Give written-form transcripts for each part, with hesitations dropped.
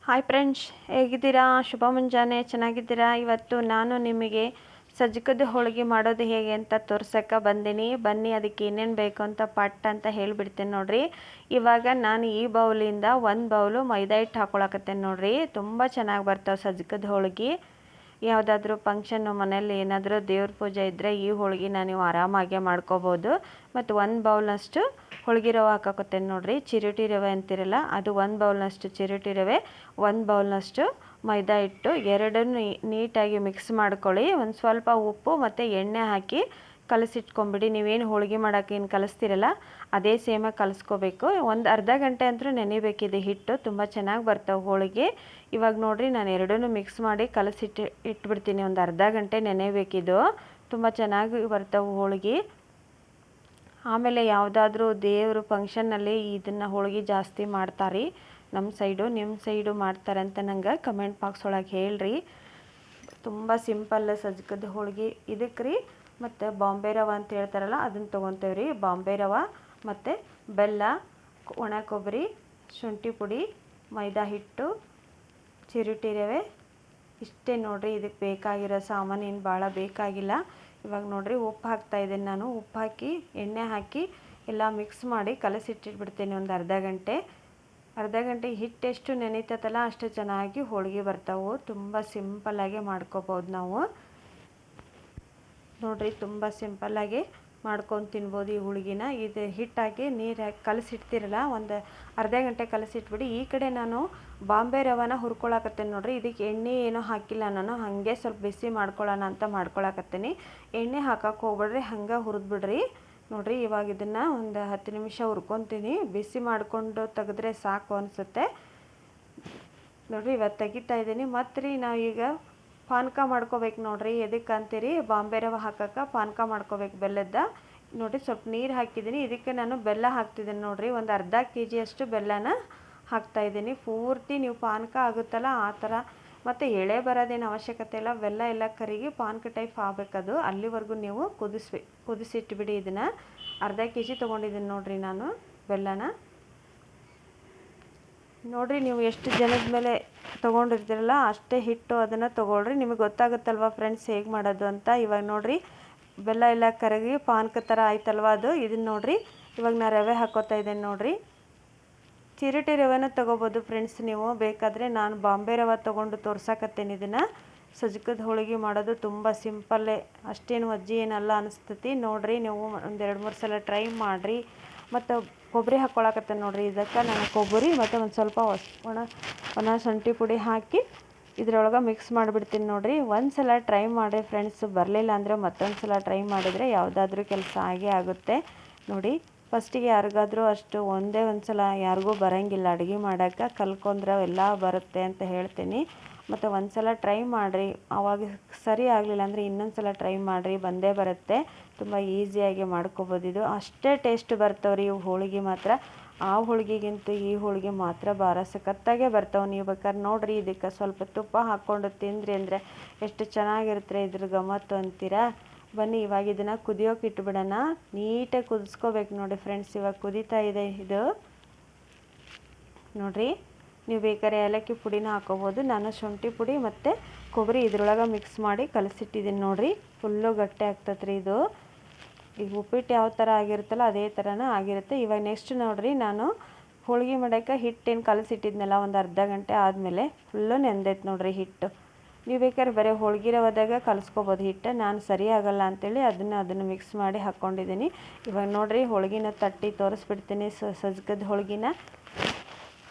Hi friends, ಹೇಗಿದ್ದೀರಾ? ಶುಭ ಮುಂಜಾನೆ. ಚೆನ್ನಾಗಿದ್ದೀರಾ? ಇವತ್ತು ನಾನು ನಿಮಗೆ ಸಜ್ಜಕದ ಹೋಳಿಗೆ ಮಾಡೋದು ಹೇಗೆ ಅಂತ ತೋರ್ಸಕ್ಕೆ ಬಂದೀನಿ. ಬನ್ನಿ, ಅದಕ್ಕೆ ಏನೇನು ಬೇಕು ಅಂತ ಪಟ್ ಅಂತ ಹೇಳಿಬಿಡ್ತೀನಿ ನೋಡ್ರಿ. ಇವಾಗ ನಾನು ಈ ಬೌಲಿಂದ 1 ಬೌಲು ಮೈದಾ ಹಿಟ್ಟು ಹಾಕೊಳಕತ್ತೇನೆ ನೋಡ್ರಿ. ತುಂಬ ಚೆನ್ನಾಗಿ ಬರ್ತಾವೆ ಸಜ್ಜಕದ ಹೋಳಿಗೆ. ಯಾವುದಾದ್ರೂ ಫಂಕ್ಷನ್ನು ಮನೇಲಿ ಏನಾದರೂ ದೇವ್ರ ಪೂಜೆ ಇದ್ದರೆ ಈ ಹೋಳಿಗೆನ ನೀವು ಆರಾಮಾಗೆ ಮಾಡ್ಕೋಬೋದು. ಮತ್ತು 1 ಬೌಲ್ನಷ್ಟು ಹೋಳಿಗೆ ರವೆ ಹಾಕಾಕತ್ತೇನೆ ನೋಡ್ರಿ. ಚಿರೋಟಿ ರವೆ ಅಂತಿರಲ್ಲ, ಅದು 1 ಬೌಲ್ನಷ್ಟು ಚಿರೋಟಿ ರವೆ, 1 ಬೌಲ್ನಷ್ಟು ಮೈದಾ ಹಿಟ್ಟು, ಎರಡನ್ನೂ ನೀಟಾಗಿ ಮಿಕ್ಸ್ ಮಾಡ್ಕೊಳ್ಳಿ. ಒಂದು ಸ್ವಲ್ಪ ಉಪ್ಪು ಮತ್ತು ಎಣ್ಣೆ ಹಾಕಿ ಕಲಸಿಟ್ಕೊಂಬಿಡಿ. ನೀವೇನು ಹೋಳಿಗೆ ಮಾಡೋಕೆ ಏನು ಕಲಿಸ್ತೀರಲ್ಲ ಅದೇ ಸೇಮಾಗಿ ಕಲಿಸ್ಕೋಬೇಕು. ಒಂದು ಅರ್ಧ ಗಂಟೆ ಅಂತೂ ನೆನೆಬೇಕಿದೆ ಹಿಟ್ಟು, ತುಂಬ ಚೆನ್ನಾಗಿ ಬರ್ತಾವೆ ಹೋಳಿಗೆ. ಇವಾಗ ನೋಡಿರಿ, ನಾನು ಎರಡನ್ನೂ ಮಿಕ್ಸ್ ಮಾಡಿ ಇಟ್ಬಿಡ್ತೀನಿ. ಒಂದು ಅರ್ಧ ಗಂಟೆ ನೆನೆಬೇಕಿದು, ತುಂಬ ಚೆನ್ನಾಗಿ ಬರ್ತಾವೆ ಹೋಳಿಗೆ. ಆಮೇಲೆ ಯಾವುದಾದ್ರೂ ದೇವರು ಫಂಕ್ಷನ್ನಲ್ಲಿ ಇದನ್ನು ಹೋಳಿಗೆ ಜಾಸ್ತಿ ಮಾಡ್ತಾರೆ ನಮ್ಮ ಸೈಡು. ನಿಮ್ಮ ಸೈಡು ಮಾಡ್ತಾರೆ ಅಂತ ನಂಗೆ ಕಮೆಂಟ್ ಬಾಕ್ಸ್ ಒಳಗೆ ಹೇಳ್ರಿ. ತುಂಬ ಸಿಂಪಲ್ ಸಜ್ಜಕದ ಹೋಳಿಗೆ. ಇದಕ್ಕೆ ರೀ ಮತ್ತು ಬಾಂಬೆ ರವೆ ಅಂತ ಹೇಳ್ತಾರಲ್ಲ ಅದನ್ನು ತೊಗೊತೇವೆ ರೀ. ಬಾಂಬೆ ರವೆ ಮತ್ತು ಬೆಲ್ಲ, ಒಣ ಕೊಬ್ಬರಿ, ಶುಂಠಿ ಪುಡಿ, ಮೈದಾ ಹಿಟ್ಟು, ಚಿರೋಟಿ ರವೆ, ಇಷ್ಟೇ ನೋಡಿರಿ. ಇದಕ್ಕೆ ಬೇಕಾಗಿರೋ ಸಾಮಾನು ಏನು ಭಾಳ ಬೇಕಾಗಿಲ್ಲ. ಇವಾಗ ನೋಡಿರಿ, ಉಪ್ಪು ಹಾಕ್ತಾಯಿದ್ದೇನೆ ನಾನು. ಉಪ್ಪು ಹಾಕಿ ಎಣ್ಣೆ ಹಾಕಿ ಎಲ್ಲ ಮಿಕ್ಸ್ ಮಾಡಿ ಕಲಸಿಟ್ಟಿಟ್ಬಿಡ್ತೇನೆ ಒಂದು ಅರ್ಧ ಗಂಟೆ. ಅರ್ಧ ಗಂಟೆ ಹಿಟ್ಟು ಎಷ್ಟು ನೆನೀತೈತಲ್ಲ ಅಷ್ಟು ಚೆನ್ನಾಗಿ ಹೋಳಿಗೆ ಬರ್ತಾವೆ. ತುಂಬ ಸಿಂಪಲ್ಲಾಗೆ ಮಾಡ್ಕೋಬೋದು ನಾವು ನೋಡಿರಿ. ತುಂಬ ಸಿಂಪಲ್ಲಾಗಿ ಮಾಡ್ಕೊಂಡು ತಿನ್ಬೋದು ಈ ಹೋಳಿಗೆನ. ಇದು ಹಿಟ್ಟು ಹಾಕಿ ನೀರು ಹಾಕಿ ಕಲಸಿಡ್ತೀರಲ್ಲ, ಒಂದು ಅರ್ಧ ಗಂಟೆ ಕಲಸಿಟ್ಬಿಡಿ. ಈ ಕಡೆ ನಾನು ಬಾಂಬೆ ರವೆನ ಹುರ್ಕೊಳಕತ್ತೇನೆ ನೋಡಿರಿ. ಇದಕ್ಕೆ ಎಣ್ಣೆ ಏನೂ ಹಾಕಿಲ್ಲ ನಾನು, ಹಾಗೆ ಸ್ವಲ್ಪ ಬಿಸಿ ಮಾಡ್ಕೊಳ್ಳೋಣ ಅಂತ ಮಾಡ್ಕೊಳಕತ್ತೀನಿ. ಎಣ್ಣೆ ಹಾಕಕ್ಕೆ ಹೋಗ್ಬಿಡ್ರಿ, ಹಂಗೆ ಹುರಿದ್ಬಿಡ್ರಿ ನೋಡಿರಿ. ಇವಾಗ ಇದನ್ನು ಒಂದು 10 ನಿಮಿಷ ಹುರ್ಕೊತೀನಿ. ಬಿಸಿ ಮಾಡಿಕೊಂಡು ತೆಗೆದ್ರೆ ಸಾಕು ಅನಿಸುತ್ತೆ ನೋಡಿರಿ. ಇವತ್ತು ತೆಗಿತಾ ಇದ್ದೀನಿ. ಮತ್ತು ರೀ, ನಾವೀಗ ಪಾನಕ ಮಾಡ್ಕೋಬೇಕು ನೋಡಿರಿ. ಎದಕ್ಕೆ ಅಂತೀರಿ, ಬಾಂಬೆ ರವೆ ಹಾಕಕ್ಕೆ ಪಾನಕ ಮಾಡ್ಕೋಬೇಕು ಬೆಲ್ಲದ. ನೋಡಿರಿ, ಸ್ವಲ್ಪ ನೀರು ಹಾಕಿದ್ದೀನಿ. ಇದಕ್ಕೆ ನಾನು ಬೆಲ್ಲ ಹಾಕ್ತಿದ್ದೀನಿ ನೋಡಿರಿ. ಒಂದು ಅರ್ಧ kg ಬೆಲ್ಲನ ಹಾಕ್ತಾಯಿದ್ದೀನಿ. ಪೂರ್ತಿ ನೀವು ಪಾನಕ ಆಗುತ್ತಲ್ಲ ಆ ಥರ, ಮತ್ತು ಎಳೆ ಬರೋದೇನು ಅವಶ್ಯಕತೆ ಇಲ್ಲ. ಬೆಲ್ಲ ಎಲ್ಲ ಕರಿಗಿ ಪಾನಕ ಟೈಪ್ ಆಗಬೇಕದು. ಅಲ್ಲಿವರೆಗೂ ನೀವು ಕುದಿಸಿಟ್ಬಿಡಿ. ಇದನ್ನು ಅರ್ಧ kg ತೊಗೊಂಡಿದ್ದೀನಿ ನೋಡಿರಿ ನಾನು ಬೆಲ್ಲನ. ನೋಡಿರಿ, ನೀವು ಎಷ್ಟು ಜನದ ಮೇಲೆ ತೊಗೊಂಡಿರ್ತೀರಲ್ಲ ಅಷ್ಟೇ ಹಿಟ್ಟು ಅದನ್ನು ತೊಗೊಳ್ರಿ. ನಿಮಗೆ ಗೊತ್ತಾಗುತ್ತಲ್ವ ಫ್ರೆಂಡ್ಸ್ ಹೇಗೆ ಮಾಡೋದು ಅಂತ. ಇವಾಗ ನೋಡಿರಿ, ಬೆಲ್ಲ ಎಲ್ಲ ಕರಗಿ ಪಾನಕ ಥರ ಆಯ್ತಲ್ವ ಅದು. ಇದನ್ನು ನೋಡಿರಿ, ಇವಾಗ ನಾನು ರವೆ ಹಾಕೋತಾ ಇದ್ದೇನೆ ನೋಡಿರಿ. ಚಿರೋಟಿ ರವೆನ ತೊಗೋಬೋದು ಫ್ರೆಂಡ್ಸ್ ನೀವು ಬೇಕಾದರೆ. ನಾನು ಬಾಂಬೆ ರವೆ ತೊಗೊಂಡು ತೋರ್ಸಕತ್ತೇನೆ ಇದನ್ನು. ಸಜ್ಜಕದ ಹೋಳಿಗೆ ಮಾಡೋದು ತುಂಬ ಸಿಂಪಲ್ಲೇ, ಅಷ್ಟೇನು ವಜ್ಜಿ ಏನಲ್ಲ ಅನಿಸ್ತತಿ ನೋಡಿರಿ. ನೀವು ಒಂದು 2-3 ಸಲ ಟ್ರೈ ಮಾಡಿರಿ. ಮತ್ತು ಕೊಬ್ಬರಿ ಹಾಕ್ಕೊಳಕತ್ತೇನೆ ನೋಡಿರಿ. ಇದಕ್ಕೆ ನಾನು ಕೊಬ್ಬರಿ ಮತ್ತು ಒಂದು ಸ್ವಲ್ಪ ಒಣ ಶುಂಠಿ ಪುಡಿ ಹಾಕಿ ಇದ್ರೊಳಗೆ ಮಿಕ್ಸ್ ಮಾಡಿಬಿಡ್ತೀನಿ ನೋಡಿರಿ. ಒಂದು ಸಲ ಟ್ರೈ ಮಾಡಿರಿ ಫ್ರೆಂಡ್ಸ್. ಬರಲಿಲ್ಲ ಅಂದರೆ ಮತ್ತೊಂದು ಸಲ ಟ್ರೈ ಮಾಡಿದರೆ ಯಾವುದಾದ್ರೂ ಕೆಲಸ ಆಗೇ ಆಗುತ್ತೆ ನೋಡಿ. ಫಸ್ಟಿಗೆ ಯಾರಿಗಾದ್ರೂ ಅಷ್ಟು ಒಂದೇ ಒಂದು ಸಲ ಯಾರಿಗೂ ಬರೋಂಗಿಲ್ಲ ಅಡುಗೆ ಮಾಡೋಕ್ಕೆ, ಕಲ್ಕೊಂಡ್ರೆ ಎಲ್ಲ ಬರುತ್ತೆ ಅಂತ ಹೇಳ್ತೀನಿ. ಮತ್ತು ಒಂದು ಸಲ ಟ್ರೈ ಮಾಡಿರಿ. ಆವಾಗ ಸರಿ ಆಗಲಿಲ್ಲ ಅಂದರೆ ಇನ್ನೊಂದು ಸಲ ಟ್ರೈ ಮಾಡಿರಿ, ಬಂದೇ ಬರುತ್ತೆ. ತುಂಬ ಈಸಿಯಾಗಿ ಮಾಡ್ಕೊಬೋದು. ಇದು ಅಷ್ಟೇ ಟೇಸ್ಟ್ ಬರ್ತಾವ್ರಿ ಇವು ಹೋಳಿಗೆ ಮಾತ್ರ. ಆ ಹೋಳಿಗೆಗಿಂತ ಈ ಹೋಳಿಗೆ ಮಾತ್ರ ಭಾಳ ಸಖತ್ತಾಗೆ ಬರ್ತಾವೆ. ನೀವು ಬೇಕಾದ್ರೆ ನೋಡಿರಿ, ಇದಕ್ಕೆ ಸ್ವಲ್ಪ ತುಪ್ಪ ಹಾಕ್ಕೊಂಡು ತಿಂದ್ರಿ ಅಂದರೆ ಎಷ್ಟು ಚೆನ್ನಾಗಿರುತ್ತೆ ಇದ್ರ ಗಮ್ಮತ್ತು ಅಂತೀರಾ. ಬನ್ನಿ, ಇವಾಗ ಇದನ್ನು ಕುದಿಯೋಕೆ ಇಟ್ಬಿಡೋಣ. ನೀಟಾಗಿ ಕುದಿಸ್ಕೋಬೇಕು ನೋಡಿ ಫ್ರೆಂಡ್ಸ್. ಇವಾಗ ಕುದೀತಾ ಇದೆ ಇದು ನೋಡಿರಿ. ನೀವು ಬೇಕಾದ್ರೆ ಏಲಕ್ಕಿ ಪುಡಿನ ಹಾಕೋಬೋದು. ನಾನು ಶುಂಠಿ ಪುಡಿ ಮತ್ತು ಕೊಬ್ಬರಿ ಇದ್ರೊಳಗೆ ಮಿಕ್ಸ್ ಮಾಡಿ ಕಲಸಿಟ್ಟಿದ್ದೀನಿ ನೋಡಿರಿ. ಫುಲ್ಲು ಗಟ್ಟಿ ಆಗ್ತತ್ರಿ ಇದು. ಈಗ ಉಪ್ಪಿಟ್ಟು ಯಾವ ಥರ ಆಗಿರುತ್ತಲ್ಲ ಅದೇ ಥರನೇ ಆಗಿರುತ್ತೆ. ಇವಾಗ ನೆಕ್ಸ್ಟ್ ನೋಡಿರಿ, ನಾನು ಹೋಳಿಗೆ ಮಾಡೋಕ್ಕೆ ಹಿಟ್ಟೇನು ಕಲಸಿಟ್ಟಿದ್ನಲ್ಲ ಒಂದು ಅರ್ಧ ಗಂಟೆ ಆದಮೇಲೆ ಫುಲ್ಲು ನೆಂದೈತೆ ನೋಡಿರಿ ಹಿಟ್ಟು. ನೀವು ಬೇಕಾದ್ರೆ ಬರೀ ಹೋಳಿಗೆ ರವೆದಾಗ ಕಲಿಸ್ಕೋಬೋದು ಹಿಟ್ಟು. ನಾನು ಸರಿ ಆಗಲ್ಲ ಅಂಥೇಳಿ ಅದನ್ನು ಮಿಕ್ಸ್ ಮಾಡಿ ಹಾಕ್ಕೊಂಡಿದ್ದೀನಿ. ಇವಾಗ ನೋಡಿರಿ, ಹೋಳಿಗೆನ ತಟ್ಟಿ ತೋರಿಸ್ಬಿಡ್ತೀನಿ. ಸಜ್ಜಕದ ಹೋಳಿಗೆನ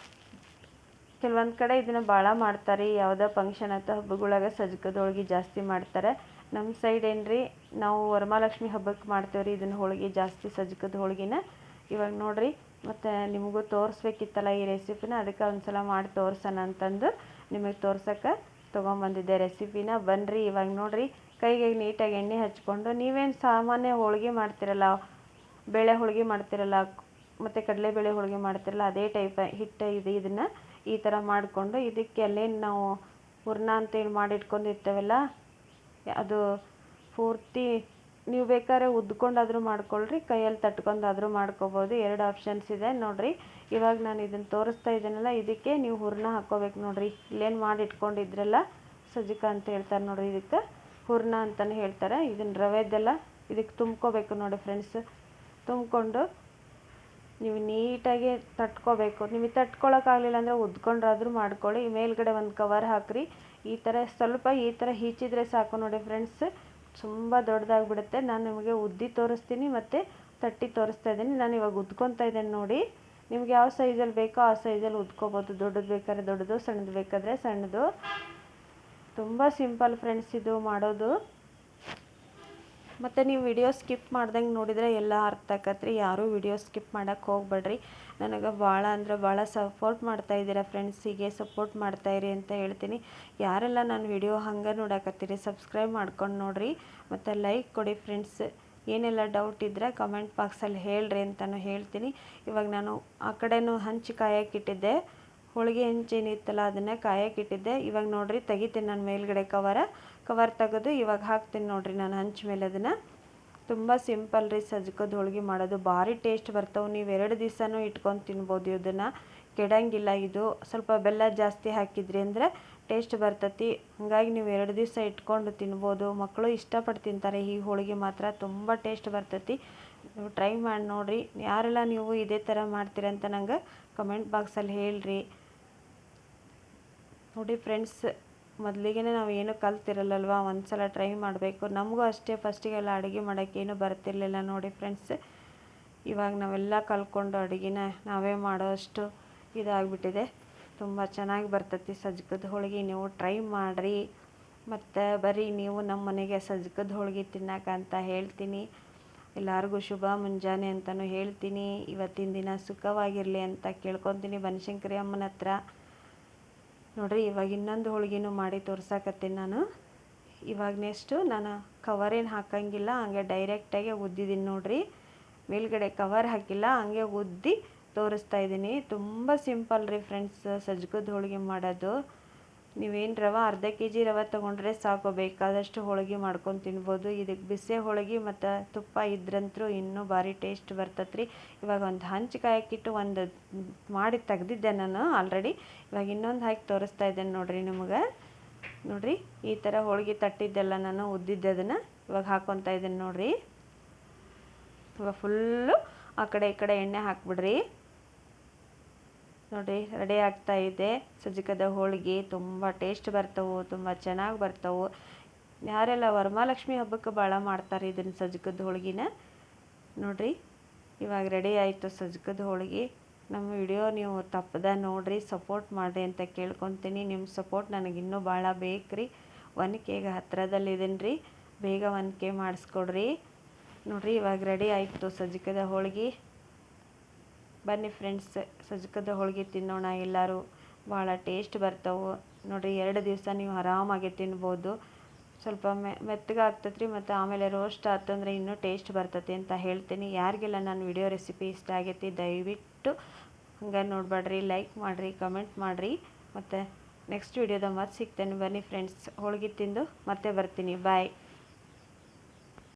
ಕೆಲವೊಂದು ಕಡೆ ಇದನ್ನು ಭಾಳ ಮಾಡ್ತಾರೆ. ಯಾವುದೋ ಫಂಕ್ಷನ್ ಅಥವಾ ಹಬ್ಬಗಳಾಗ ಸಜ್ಜಕದ ಹೋಳಿಗೆ ಜಾಸ್ತಿ ಮಾಡ್ತಾರೆ. ನಮ್ಮ ಸೈಡ್ ಏನ್ರಿ, ನಾವು ವರಮಹಾಲಕ್ಷ್ಮಿ ಹಬ್ಬಕ್ಕೆ ಮಾಡ್ತೇವ್ರಿ ಇದನ್ನು ಹೋಳಿಗೆ ಜಾಸ್ತಿ, ಸಜ್ಜಕದ ಹೋಳಿಗೆನ. ಇವಾಗ ನೋಡಿರಿ, ಮತ್ತು ನಿಮಗೂ ತೋರಿಸ್ಬೇಕಿತ್ತಲ್ಲ ಈ ರೆಸಿಪಿನ, ಅದಕ್ಕೆ ಒಂದು ಸಲ ಮಾಡಿ ತೋರ್ಸೋಣ ಅಂತಂದು ನಿಮಗೆ ತೋರ್ಸೋಕ್ಕೆ ತೊಗೊಂಬಂದಿದ್ದೆ ರೆಸಿಪಿನ. ಬನ್ನಿರಿ, ಇವಾಗ ನೋಡಿರಿ, ಕೈಗೆ ನೀಟಾಗಿ ಎಣ್ಣೆ ಹಚ್ಕೊಂಡು, ನೀವೇನು ಸಾಮಾನ್ಯ ಹೋಳಿಗೆ ಮಾಡ್ತಿರಲ್ಲ, ಬೇಳೆ ಹೋಳಿಗೆ ಮಾಡ್ತಿರಲ್ಲ ಮತ್ತು ಕಡಲೆಬೇಳೆ ಹೋಳಿಗೆ ಮಾಡ್ತಿರಲ್ಲ ಅದೇ ಟೈಪ್ ಹಿಟ್ಟು ಇದೆ. ಇದನ್ನು ಈ ಥರ ಮಾಡಿಕೊಂಡು ಇದಕ್ಕೆ ಅಲ್ಲೇನು ನಾವು ಹೂರ್ಣ ಅಂತೇಳಿ ಮಾಡಿಟ್ಕೊಂಡಿರ್ತೇವಲ್ಲ ಅದು ಪೂರ್ತಿ ನೀವು ಬೇಕಾದ್ರೆ ಉದ್ಕೊಂಡಾದರೂ ಮಾಡ್ಕೊಳ್ರಿ, ಕೈಯಲ್ಲಿ ತಟ್ಕೊಂಡಾದರೂ ಮಾಡ್ಕೋಬೋದು. 2 ಆಪ್ಷನ್ಸ್ ಇದೆ ನೋಡಿರಿ. ಇವಾಗ ನಾನು ಇದನ್ನು ತೋರಿಸ್ತಾ ಇದ್ದೀನಲ್ಲ, ಇದಕ್ಕೆ ನೀವು ಹೂರಣ ಹಾಕ್ಕೋಬೇಕು ನೋಡಿರಿ. ಇಲ್ಲೇನು ಮಾಡಿ ಇಟ್ಕೊಂಡಿದ್ರಲ್ಲ ಸಜ್ಜಿಕ ಅಂತ ಹೇಳ್ತಾರೆ ನೋಡಿರಿ, ಇದಕ್ಕೆ ಹೂರಣ ಅಂತಲೇ ಹೇಳ್ತಾರೆ. ಇದನ್ನು ರವೆದೆಲ್ಲ ಇದಕ್ಕೆ ತುಂಬ್ಕೋಬೇಕು ನೋಡಿ ಫ್ರೆಂಡ್ಸ್. ತುಂಬಿಕೊಂಡು ನೀವು ನೀಟಾಗಿ ತಟ್ಕೋಬೇಕು. ನಿಮಗೆ ತಟ್ಕೊಳಕ್ಕಾಗಲಿಲ್ಲ ಅಂದರೆ ಉದ್ಕೊಂಡ್ರಾದರೂ ಮಾಡ್ಕೊಳ್ಳಿ. ಮೇಲ್ಗಡೆ ಒಂದು ಕವರ್ ಹಾಕಿರಿ. ಈ ಥರ ಸ್ವಲ್ಪ ಈ ಥರ ಹೀಚಿದ್ರೆ ಸಾಕು ನೋಡಿ ಫ್ರೆಂಡ್ಸ್, ತುಂಬ ದೊಡ್ಡದಾಗಿಬಿಡುತ್ತೆ. ನಾನು ನಿಮಗೆ ಉದ್ದಿ ತೋರಿಸ್ತೀನಿ ಮತ್ತು ತಟ್ಟಿ ತೋರಿಸ್ತಾ ಇದ್ದೀನಿ. ನಾನು ಇವಾಗ ಉದ್ಕೊತಾ ಇದ್ದೇನೆ ನೋಡಿ. ನಿಮ್ಗೆ ಯಾವ ಸೈಜಲ್ಲಿ ಬೇಕೋ ಆ ಸೈಜಲ್ಲಿ ಉದ್ಕೋಬೋದು. ದೊಡ್ಡದು ಬೇಕಾದ್ರೆ ದೊಡ್ಡದು, ಸಣ್ಣದು ಬೇಕಾದರೆ ಸಣ್ಣದು. ತುಂಬ ಸಿಂಪಲ್ ಫ್ರೆಂಡ್ಸ್ ಇದು ಮಾಡೋದು. ಮತ್ತು ನೀವು ವಿಡಿಯೋ ಸ್ಕಿಪ್ ಮಾಡ್ದಂಗೆ ನೋಡಿದರೆ ಎಲ್ಲ ಅರ್ಥ ಆಕತ್ರಿ. ಯಾರೂ ವಿಡಿಯೋ ಸ್ಕಿಪ್ ಮಾಡೋಕ್ಕೆ ಹೋಗ್ಬೇಡ್ರಿ. ನನಗೆ ಭಾಳ ಅಂದರೆ ಭಾಳ ಸಪೋರ್ಟ್ ಮಾಡ್ತಾಯಿದ್ದೀರಾ ಫ್ರೆಂಡ್ಸ್. ಹೀಗೆ ಸಪೋರ್ಟ್ ಮಾಡ್ತಾಯಿರಿ ಅಂತ ಹೇಳ್ತೀನಿ. ಯಾರೆಲ್ಲ ನಾನು ವಿಡಿಯೋ ಹಂಗೆ ನೋಡಕತ್ತೀರಿ ಸಬ್ಸ್ಕ್ರೈಬ್ ಮಾಡ್ಕೊಂಡು ನೋಡಿರಿ ಮತ್ತು ಲೈಕ್ ಕೊಡಿ ಫ್ರೆಂಡ್ಸ್. ಏನೆಲ್ಲ ಡೌಟ್ ಇದ್ದರೆ ಕಮೆಂಟ್ ಬಾಕ್ಸಲ್ಲಿ ಹೇಳ್ರಿ ಅಂತಲೂ ಹೇಳ್ತೀನಿ. ಇವಾಗ ನಾನು ಆ ಕಡೆನೂ ಹಂಚಿ ಕಾಯಕ್ಕಿಟ್ಟಿದ್ದೆ. ಹೋಳಿಗೆ ಹೆಂಚೇನಿತ್ತಲ್ಲ ಅದನ್ನೇ ಕಾಯಕ್ಕಿಟ್ಟಿದ್ದೆ. ಇವಾಗ ನೋಡಿರಿ ತೆಗಿತೀನಿ ನಾನು ಮೇಲ್ಗಡೆ ಕವರ್ ತೆಗೆದು ಇವಾಗ ಹಾಕ್ತೀನಿ ನೋಡಿರಿ ನಾನು ಹಂಚ ಮೇಲೆ ಅದನ್ನು. ತುಂಬ ಸಿಂಪಲ್ ರೀ ಸಜ್ಜಕದ ಹೋಳಿಗೆ ಮಾಡೋದು. ಭಾರಿ ಟೇಸ್ಟ್ ಬರ್ತಾವೆ. ನೀವು 2 ದಿವಸನೂ ಇಟ್ಕೊಂಡು ತಿನ್ಬೋದು. ಇದನ್ನು ಕೆಡಂಗಿಲ್ಲ. ಇದು ಸ್ವಲ್ಪ ಬೆಲ್ಲ ಜಾಸ್ತಿ ಹಾಕಿದ್ರಿ ಅಂದರೆ ಟೇಸ್ಟ್ ಬರ್ತೈತಿ. ಹಾಗಾಗಿ ನೀವು 2 ದಿವಸ ಇಟ್ಕೊಂಡು ತಿನ್ಬೋದು. ಮಕ್ಕಳು ಇಷ್ಟಪಟ್ಟು ತಿಂತಾರೆ. ಈ ಹೋಳಿಗೆ ಮಾತ್ರ ತುಂಬ ಟೇಸ್ಟ್ ಬರ್ತೈತಿ. ನೀವು ಟ್ರೈ ಮಾಡಿ ನೋಡಿರಿ. ಯಾರೆಲ್ಲ ನೀವು ಇದೇ ಥರ ಮಾಡ್ತೀರಂತ ನಂಗೆ ಕಮೆಂಟ್ ಬಾಕ್ಸಲ್ಲಿ ಹೇಳ್ರಿ ನೋಡಿ ಫ್ರೆಂಡ್ಸ್. ಮೊದಲಿಗೆ ನಾವು ಏನು ಕಲ್ತಿರಲ್ಲಲ್ವ, ಒಂದು ಸಲ ಟ್ರೈ ಮಾಡಬೇಕು. ನಮಗೂ ಅಷ್ಟೇ ಫಸ್ಟಿಗೆಲ್ಲ ಅಡುಗೆ ಮಾಡೋಕ್ಕೇನು ಬರ್ತಿರ್ಲಿಲ್ಲ ನೋಡಿ ಫ್ರೆಂಡ್ಸ್. ಇವಾಗ ನಾವೆಲ್ಲ ಕಲ್ತ್ಕೊಂಡು ಅಡುಗೆನ ನಾವೇ ಮಾಡೋ ಅಷ್ಟು ಇದಾಗಿಬಿಟ್ಟಿದೆ. ತುಂಬ ಚೆನ್ನಾಗಿ ಬರ್ತೈತಿ ಸಜ್ಜಕದ ಹೋಳಿಗೆ. ನೀವು ಟ್ರೈ ಮಾಡಿರಿ. ಮತ್ತು ಬರೀ ನೀವು ನಮ್ಮ ಮನೆಗೆ ಸಜ್ಜಕದ ಹೋಳಿಗೆ ತಿನ್ನಕ್ಕಂತ ಹೇಳ್ತೀನಿ. ಎಲ್ಲರಿಗೂ ಶುಭ ಮುಂಜಾನೆ ಅಂತಲೂ ಹೇಳ್ತೀನಿ. ಇವತ್ತಿನ ದಿನ ಸುಖವಾಗಿರಲಿ ಅಂತ ಕೇಳ್ಕೊತೀನಿ ಬನಶಂಕರಿ ಅಮ್ಮನ ಹತ್ರ. ನೋಡಿರಿ ಇವಾಗ ಇನ್ನೊಂದು ಹೋಳಿಗೆನೂ ಮಾಡಿ ತೋರ್ಸಾಕತ್ತೀನಿ ನಾನು. ಇವಾಗ ನೆಕ್ಸ್ಟು ನಾನು ಕವರೇನು ಹಾಕಂಗಿಲ್ಲ, ಹಂಗೆ ಡೈರೆಕ್ಟಾಗೆ ಉದ್ದಿದ್ದೀನಿ ನೋಡಿರಿ. ಮೇಲ್ಗಡೆ ಕವರ್ ಹಾಕಿಲ್ಲ, ಹಂಗೆ ಉದ್ದಿ ತೋರಿಸ್ತಾ ಇದ್ದೀನಿ. ತುಂಬ ಸಿಂಪಲ್ ರೀ ಫ್ರೆಂಡ್ಸ್ ಸಜ್ಜಕದ ಹೋಳಿಗೆ ಮಾಡೋದು. ನೀವೇನು ರವೆ ಅರ್ಧ kg ರವೆ ತೊಗೊಂಡ್ರೆ ಸಾಕು, ಬೇಕಾದಷ್ಟು ಹೋಳಿಗೆ ಮಾಡ್ಕೊಂಡು ತಿನ್ಬೋದು. ಇದಕ್ಕೆ ಬಿಸಿ ಹೋಳಿಗೆ ಮತ್ತು ತುಪ್ಪ ಇದ್ರಂತೂ ಇನ್ನೂ ಭಾರಿ ಟೇಸ್ಟ್ ಬರ್ತತ್ರಿ. ಇವಾಗ ಒಂದು ಹಂಚು ಕಾಯಕ್ಕಿಟ್ಟು ಒಂದು ಮಾಡಿ ತೆಗ್ದಿದ್ದೆ ನಾನು ಆಲ್ರೆಡಿ. ಇವಾಗ ಇನ್ನೊಂದು ಹಾಕಿ ತೋರಿಸ್ತಾ ಇದ್ದೇನೆ ನೋಡಿರಿ ನಿಮಗೆ. ನೋಡಿರಿ ಈ ಥರ ಹೋಳಿಗೆ ತಟ್ಟಿದ್ದೆಲ್ಲ ನಾನು ಉದ್ದಿದ್ದೆ ಅದನ್ನು ಇವಾಗ ಹಾಕ್ಕೊತಾ ಇದ್ದೇನೆ ನೋಡಿರಿ. ಇವಾಗ ಫುಲ್ಲು ಆ ಕಡೆ ಈ ಕಡೆ ಎಣ್ಣೆ ಹಾಕ್ಬಿಡ್ರಿ. ನೋಡಿ ರೆಡಿ ಆಗ್ತಾ ಇದೆ ಸಜ್ಜಕದ ಹೋಳಿಗೆ. ತುಂಬ ಟೇಸ್ಟ್ ಬರ್ತವೆ, ತುಂಬ ಚೆನ್ನಾಗಿ ಬರ್ತವೆ. ಯಾರೆಲ್ಲ ವರಮಹಾಲಕ್ಷ್ಮಿ ಹಬ್ಬಕ್ಕೆ ಭಾಳ ಮಾಡ್ತಾರೆ ಇದನ್ನು ಸಜ್ಜಕದ ಹೋಳಿಗೆನ. ನೋಡಿರಿ ಇವಾಗ ರೆಡಿ ಆಯಿತು ಸಜ್ಜಕದ ಹೋಳಿಗೆ. ನಮ್ಮ ವಿಡಿಯೋ ನೀವು ತಪ್ಪದ ನೋಡಿರಿ, ಸಪೋರ್ಟ್ ಮಾಡಿರಿ ಅಂತ ಕೇಳ್ಕೊತೀನಿ. ನಿಮ್ಮ ಸಪೋರ್ಟ್ ನನಗಿನ್ನೂ ಭಾಳ ಬೇಕು ರೀ. 1K ಹತ್ತಿರದಲ್ಲಿದ್ದೀನಿ ರೀ. ಬೇಗ 1K ಮಾಡಿಸ್ಕೊಡ್ರಿ. ನೋಡಿರಿ ಇವಾಗ ರೆಡಿ ಆಯಿತು ಸಜ್ಜಕದ ಹೋಳಿಗೆ. ಬನ್ನಿ ಫ್ರೆಂಡ್ಸ್ ಸಜ್ಜಕದ ಹೋಳಿಗೆ ತಿನ್ನೋಣ ಎಲ್ಲರೂ. ಭಾಳ ಟೇಸ್ಟ್ ಬರ್ತವೆ ನೋಡಿರಿ. 2 ದಿವಸ ನೀವು ಆರಾಮಾಗಿ ತಿನ್ಬೋದು. ಸ್ವಲ್ಪ ಮೆತ್ತಗೆ ಆಗ್ತೈತೆ ರೀ. ಮತ್ತು ಆಮೇಲೆ ರೋಸ್ಟ್ ಆತಂದ್ರೆ ಇನ್ನೂ ಟೇಸ್ಟ್ ಬರ್ತೈತಿ ಅಂತ ಹೇಳ್ತೀನಿ. ಯಾರಿಗೆಲ್ಲ ನಾನು ವಿಡಿಯೋ ರೆಸಿಪಿ ಇಷ್ಟ ಆಗೈತಿ ದಯವಿಟ್ಟು ಹಂಗೆ ನೋಡಬೇಡ್ರಿ, ಲೈಕ್ ಮಾಡಿರಿ, ಕಮೆಂಟ್ ಮಾಡಿರಿ. ಮತ್ತು ನೆಕ್ಸ್ಟ್ ವಿಡಿಯೋದಾಗ ಮತ್ತೆ ಸಿಗ್ತೇನೆ. ಬನ್ನಿ ಫ್ರೆಂಡ್ಸ್ ಹೋಳಿಗೆ ತಿಂದು ಮತ್ತೆ ಬರ್ತೀನಿ. ಬಾಯ್.